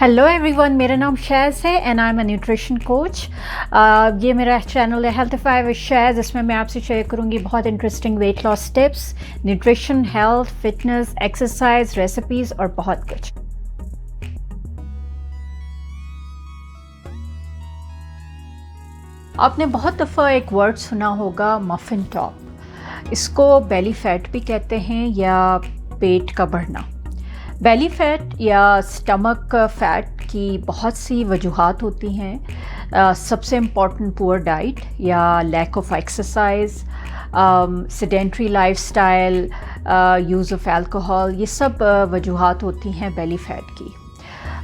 Hello everyone, मेरा नाम शैज़ है and I am a nutrition coach. ये मेरा चैनल है हेल्थीफाई विद शैज़। इसमें मैं आपसे शेयर करूँगी बहुत interesting weight loss tips, nutrition, health, fitness, exercise, recipes और बहुत कुछ। आपने बहुत दफ़ा एक वर्ड सुना होगा, मफिन टॉप। इसको बेली फैट भी कहते हैं या पेट का बढ़ना। बेली फैट या स्टमक फैट की बहुत सी वजूहात होती हैं। सबसे इम्पॉर्टेंट पुअर डाइट या lack of exercise, sedentary lifestyle, use of alcohol, ये सब वजूहात होती हैं बेली फैट की।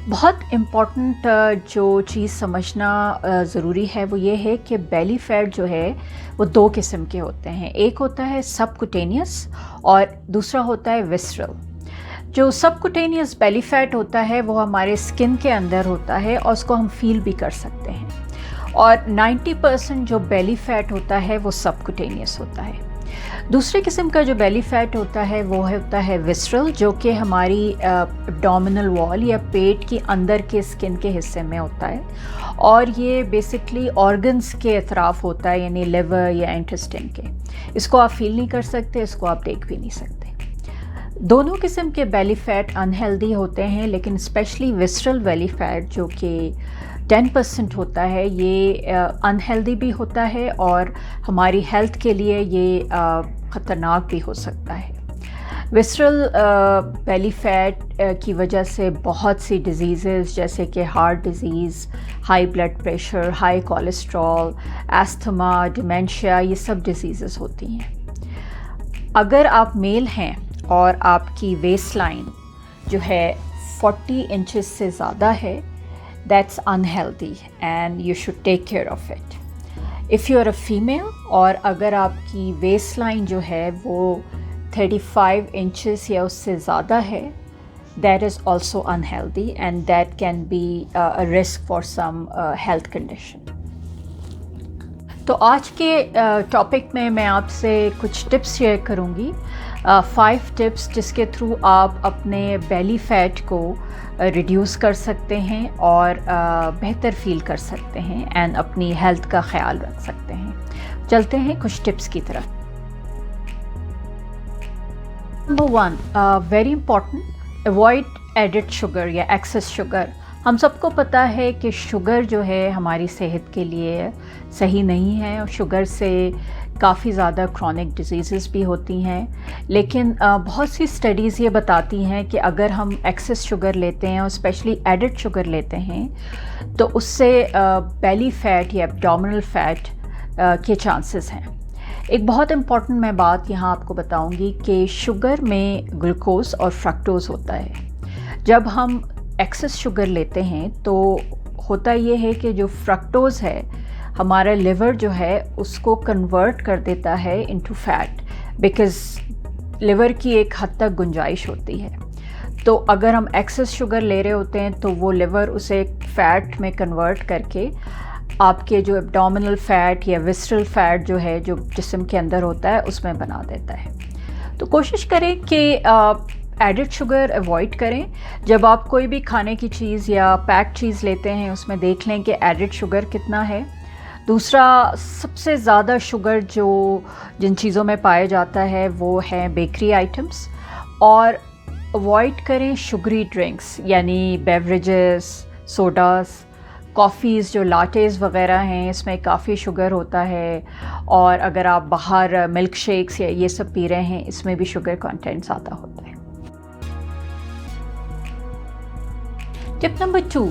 बहुत इम्पॉर्टेंट जो चीज़ समझना ज़रूरी है वो ये है कि बेली फैट जो है वो दो किस्म के होते हैं। एक होता है सबकुटेनियस और दूसरा होता है विसरल। जो सबकुटेनियस बेली फैट होता है वो हमारे स्किन के अंदर होता है और उसको हम फील भी कर सकते हैं, और 90% जो बेली फैट होता है वो सबकुटेनियस होता है। दूसरे किस्म का जो बेली फैट होता है वो होता है विसरल, जो कि हमारी एब्डोमिनल वॉल या पेट के अंदर के स्किन के हिस्से में होता है, और ये बेसिकली ऑर्गन्स के अतराफ होता है, यानी लिवर या इंटेस्टाइन के। इसको आप फील नहीं कर सकते, इसको आप देख भी नहीं सकते। दोनों किस्म के बेली फैट अनहेल्दी होते हैं, लेकिन स्पेशली विसरल बेली फैट जो कि 10% होता है, ये अनहेल्दी भी होता है और हमारी हेल्थ के लिए ये ख़तरनाक भी हो सकता है। विसरल बेली फैट की वजह से बहुत सी डिजीज़ेस जैसे कि heart disease, high blood pressure, high cholesterol, asthma, dementia, ये सब डिजीज़ेस होती हैं। अगर आप मेल हैं और आपकी वेस्ट लाइन जो है 40 इंचेस से ज़्यादा है, that's unhealthy and you should take care of it. If you are a female और अगर आपकी वेस्ट लाइन जो है वो 35 इंचेस या उससे ज़्यादा है, that is also unhealthy and that can be a risk for some health condition. तो आज के टॉपिक में मैं आपसे कुछ टिप्स शेयर करूँगी, 5 टिप्स जिसके थ्रू आप अपने बेली फैट को रिड्यूस कर सकते हैं और बेहतर फील कर सकते हैं एंड अपनी हेल्थ का ख्याल रख सकते हैं। चलते हैं कुछ टिप्स की तरफ। Number 1, very important, avoid added sugar या एक्सेस शुगर। हम सबको पता है कि शुगर जो है हमारी सेहत के लिए सही नहीं है और शुगर से काफ़ी ज़्यादा क्रॉनिक डिजीज़ेस भी होती हैं। लेकिन बहुत सी स्टडीज़ ये बताती हैं कि अगर हम एक्सेस शुगर लेते हैं और स्पेशली एडेड शुगर लेते हैं तो उससे बेली फैट या एब्डोमिनल फैट के चांसेस हैं। एक बहुत इम्पॉर्टेंट मैं बात यहाँ आपको बताऊँगी कि शुगर में ग्लूकोज और फ्रक्टोज़ होता है। जब हम एक्सेस शुगर लेते हैं तो होता ये है कि जो फ्रक्टोज़ है हमारा लिवर जो है उसको कन्वर्ट कर देता है इनटू फैट, बिकॉज़ लिवर की एक हद तक गुंजाइश होती है। तो अगर हम एक्सेस शुगर ले रहे होते हैं तो वो लिवर उसे फैट में कन्वर्ट करके आपके जो एब्डोमिनल फैट या विसरल फैट जो है, जो जिस्म के अंदर होता है, उसमें बना देता है। तो कोशिश करें कि एडेड शुगर अवॉइड करें। जब आप कोई भी खाने की चीज़ या पैक्ड चीज़ लेते हैं उसमें देख लें कि एडेड शुगर कितना है। दूसरा, सबसे ज़्यादा शुगर जिन चीज़ों में पाया जाता है वो है बेकरी आइटम्स, और अवॉइड करें शुगरी ड्रिंक्स यानी बेवरेजेस, सोडास, कॉफ़ीज़, जो लाटेज़ वग़ैरह हैं इसमें काफ़ी शुगर होता है, और अगर आप बाहर मिल्क शेक्स या ये सब पी रहे हैं इसमें भी शुगर कंटेंट ज़्यादा होता है। Tip number 2,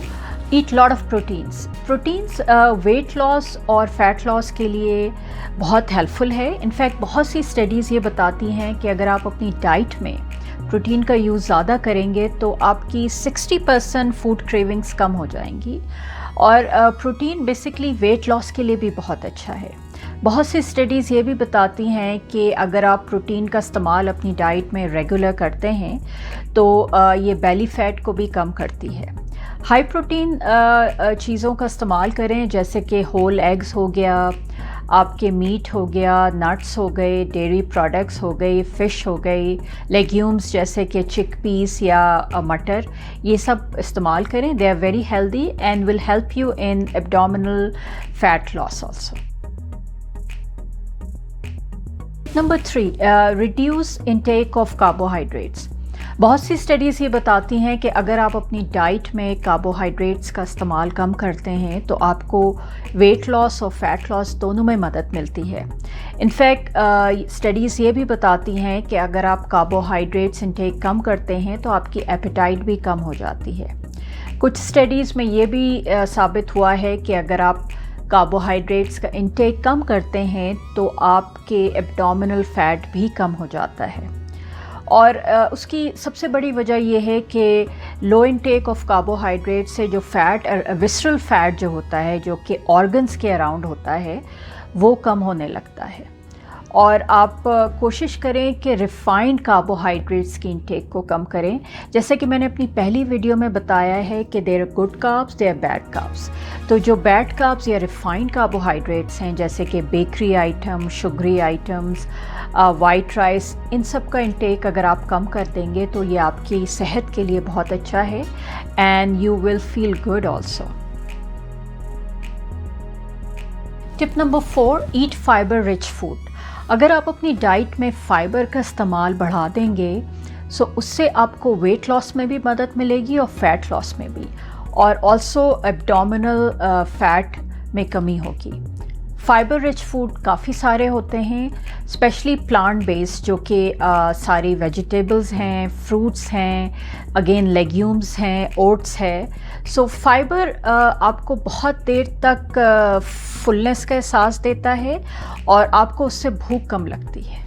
eat lot of proteins. Proteins weight loss और फैट लॉस के लिए बहुत हेल्पफुल है। इनफैक्ट बहुत सी स्टडीज़ ये बताती हैं कि अगर आप अपनी डाइट में प्रोटीन का यूज़ ज़्यादा करेंगे तो आपकी 60% फूड क्रेविंग्स कम हो जाएंगी, और प्रोटीन बेसिकली वेट लॉस के लिए भी बहुत अच्छा है। बहुत सी स्टडीज़ ये भी बताती हैं कि अगर आप प्रोटीन का इस्तेमाल अपनी डाइट में रेगुलर करते हैं तो ये बेली फैट को भी कम करती है। हाई प्रोटीन चीज़ों का इस्तेमाल करें, जैसे कि होल एग्स हो गया, आपके मीट हो गया, नट्स हो गए, डेयरी प्रोडक्ट्स हो गई, फ़िश हो गई, लेग्यूम्स जैसे कि चिकपीस या मटर, ये सब इस्तेमाल करें। They are very healthy and will help you in abdominal fat loss also. Number 3, reduce intake of carbohydrates. बहुत सी स्टडीज़ ये बताती हैं कि अगर आप अपनी डाइट में कार्बोहाइड्रेट्स का इस्तेमाल कम करते हैं तो आपको वेट लॉस और फैट लॉस दोनों में मदद मिलती है। इनफैक्ट स्टडीज़ ये भी बताती हैं कि अगर आप कार्बोहाइड्रेट्स इनटेक कम करते हैं तो आपकी एपेटाइट भी कम हो जाती है। कुछ स्टडीज़ में ये भी साबित हुआ है कि अगर आप कार्बोहाइड्रेट्स का इंटेक कम करते हैं तो आपके एब्डोमिनल फैट भी कम हो जाता है। और उसकी सबसे बड़ी वजह यह है कि लो इंटेक ऑफ कार्बोहाइड्रेट से जो फ़ैट, विसरल फैट जो होता है, जो कि ऑर्गन्स के अराउंड होता है, वो कम होने लगता है। और आप कोशिश करें कि रिफ़ाइंड कार्बोहाइड्रेट्स की इंटेक को कम करें। जैसे कि मैंने अपनी पहली वीडियो में बताया है कि there are good carbs, there are bad carbs. तो जो बैड कार्ब्स या रिफ़ाइंड कार्बोहाइड्रेट्स हैं, जैसे कि bakery item, sugary items, white rice, इन सब का इंटेक अगर आप कम कर देंगे तो ये आपकी सेहत के लिए बहुत अच्छा है and you will feel good also. Tip number 4, eat fibre rich food. अगर आप अपनी डाइट में फ़ाइबर का इस्तेमाल बढ़ा देंगे सो उससे आपको वेट लॉस में भी मदद मिलेगी और फैट लॉस में भी, और ऑल्सो एब्डोमिनल फैट में कमी होगी। फ़ाइबर रिच फूड काफ़ी सारे होते हैं, स्पेशली प्लांट बेस्ड, जो कि सारी वेजिटेबल्स हैं, फ्रूट्स हैं, अगेन लेग्यूम्स हैं, ओट्स है। सो फाइबर आपको बहुत देर तक फुलनेस का एहसास देता है और आपको उससे भूख कम लगती है।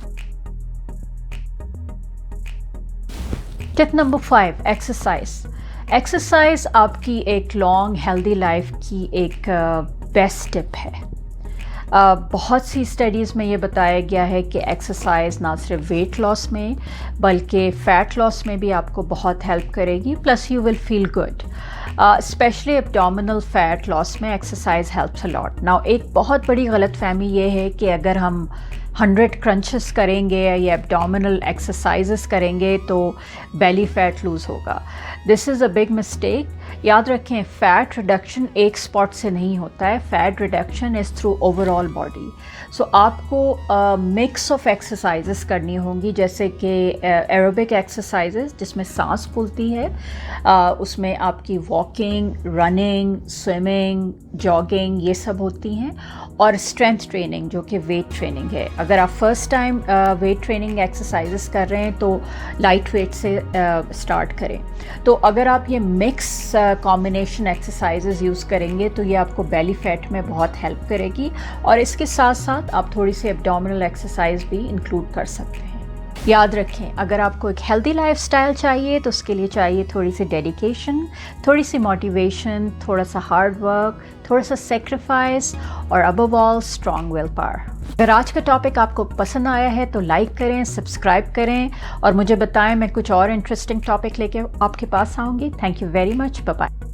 Tip number 5, exercise. एक्सरसाइज आपकी एक लॉन्ग हेल्दी लाइफ की एक बेस्ट टिप है। बहुत सी स्टडीज़ में ये बताया गया है कि एक्सरसाइज ना सिर्फ वेट लॉस में बल्कि फ़ैट लॉस में भी आपको बहुत हेल्प करेगी, plus you will feel good. Specially abdominal fat loss में exercise helps a lot. Now एक बहुत बड़ी गलतफहमी ये है कि अगर हम 100 क्रंचेस करेंगे या एब्डोमिनल एक्सरसाइजेस करेंगे तो बेली फैट लूज़ होगा। This is a big mistake. याद रखें, फ़ैट रिडक्शन एक स्पॉट से नहीं होता है, fat reduction is through overall body. So आपको मिक्स ऑफ एक्सरसाइजेस करनी होंगी, जैसे कि एरोबिक एक्सरसाइजेस जिसमें सांस फूलती है, उसमें आपकी वॉकिंग, रनिंग, स्विमिंग, जॉगिंग ये सब होती हैं, और स्ट्रेंथ ट्रेनिंग जो कि वेट ट्रेनिंग है। अगर आप first time weight training exercises कर रहे हैं तो लाइट वेट से स्टार्ट करें। तो अगर आप ये मिक्स कॉम्बिनेशन एक्सरसाइजेस यूज़ करेंगे तो ये आपको बेली फैट में बहुत हेल्प करेगी, और इसके साथ साथ आप थोड़ी सी एब्डोमिनल एक्सरसाइज भी इंक्लूड कर सकते हैं। याद रखें, अगर आपको एक हेल्दी लाइफस्टाइल चाहिए तो उसके लिए चाहिए थोड़ी सी डेडिकेशन, थोड़ी सी मोटिवेशन, थोड़ा सा हार्ड वर्क, थोड़ा सा सेक्रीफाइस, और above all strong will power. अगर आज का टॉपिक आपको पसंद आया है तो लाइक करें, सब्सक्राइब करें, और मुझे बताएं, मैं कुछ और इंटरेस्टिंग टॉपिक लेके आपके पास आऊँगी। Thank you very much, bye bye.